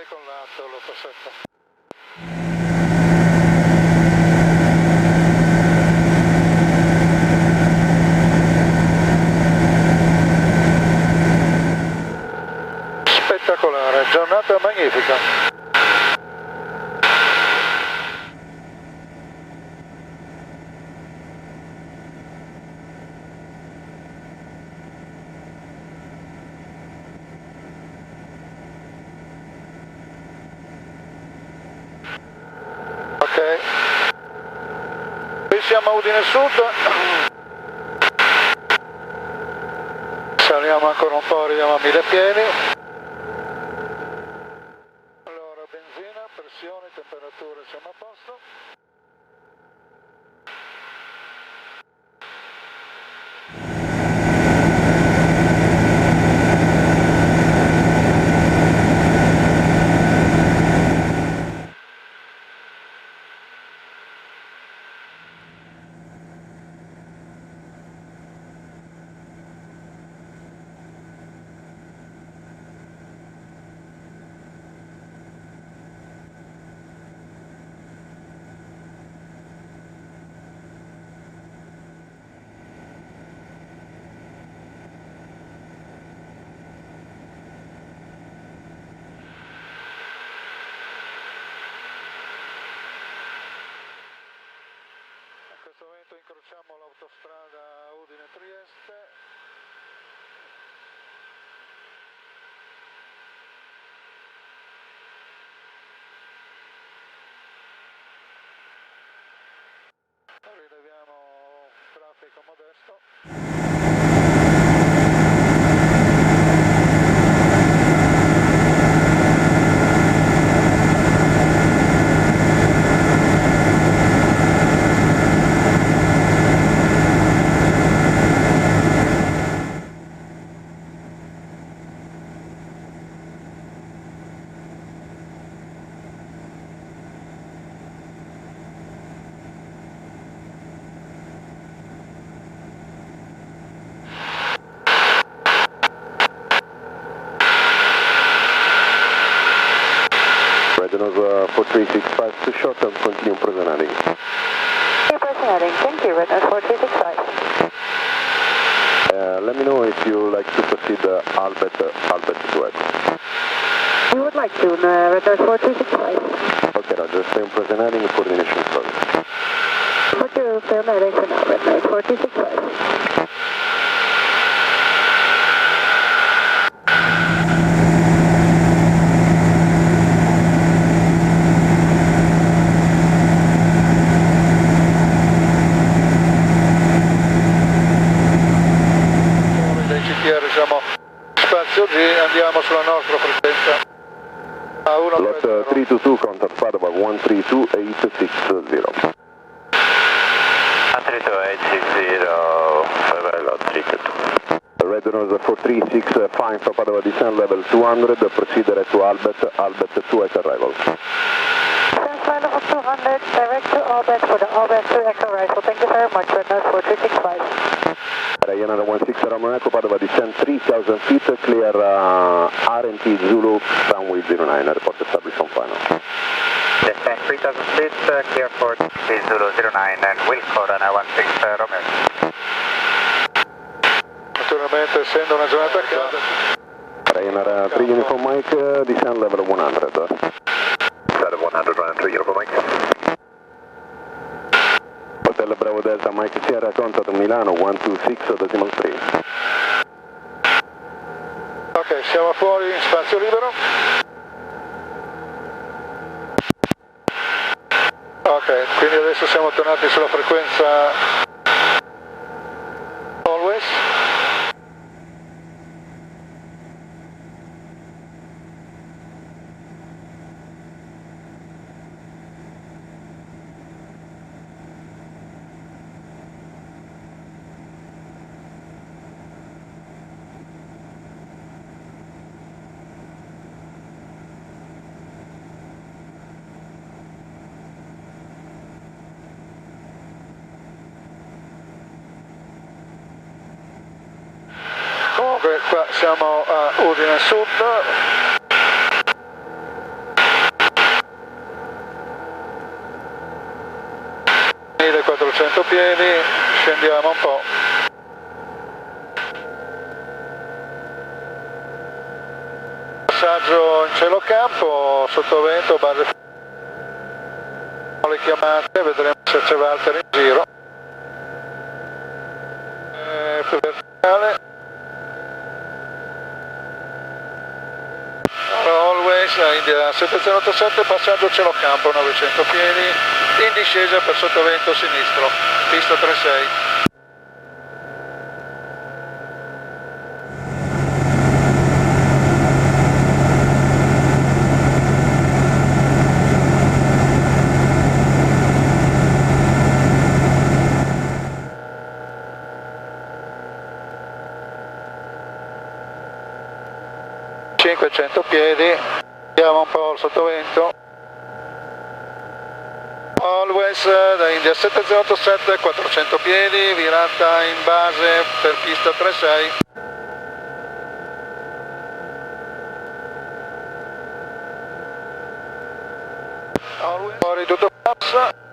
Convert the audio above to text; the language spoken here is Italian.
decollato l'87. Spettacolare, giornata magnifica. Ok, qui siamo a Udine Sud, saliamo ancora un po', arriviamo a 1000 piedi. Allora, benzina, pressione, temperatura, siamo a posto. In questo momento incrociamo l'autostrada Udine-Trieste. Rileviamo traffico modesto. Rednose 4365 to short and continue Impersonating. Impersonating, thank you, Rednose 4365. Let me know if you like to proceed Albert to Echo. We would like to, Rednose 4365. Okay, Roger, stay Impersonating, coordination service. Put your paramedic for now, Rednose 4365. Siamo spazio G, andiamo sulla nostra frequenza a 1. Lot 322, contact Padova 132860. 132860, lot 322. Rednose 4365 for Padova descent level 200, proceed direct to Albert to Echo arrival. Descent level 200, direct to Albert for the Albert to Echo arrival. Thank you very much, Rednose 4365. Ryanair 16 Romeo Echo, Padova descent 3000 feet, clear RNT Zulu, runway 09, report established on final. Descent 3000 feet, clear for Zulu 09 and will code on 16 Romeo. Naturalmente, essendo una giornata calda. Ryanair 3 Uniform Mike, descent level 100. Level 100, run 3 Uniform Mike. Hotel Bravo Delta Mike Sierra, contact Milano 126.3. Ok, siamo fuori in spazio libero. Ok, quindi adesso siamo tornati sulla frequenza Always. Comunque qua siamo a Udine Sud, 500 piedi, scendiamo un po'. Passaggio in cielo campo, sottovento, base le chiamate, vedremo se c'è Walter in giro. Più verticale. Always, India 7087, passaggio cielo campo, 900 piedi, in discesa per sottovento sinistro, pista 36. Piedi, andiamo un po' al sottovento. Always da India 7087, 400 piedi, virata in base per pista 36. Always, fuori tutto passa.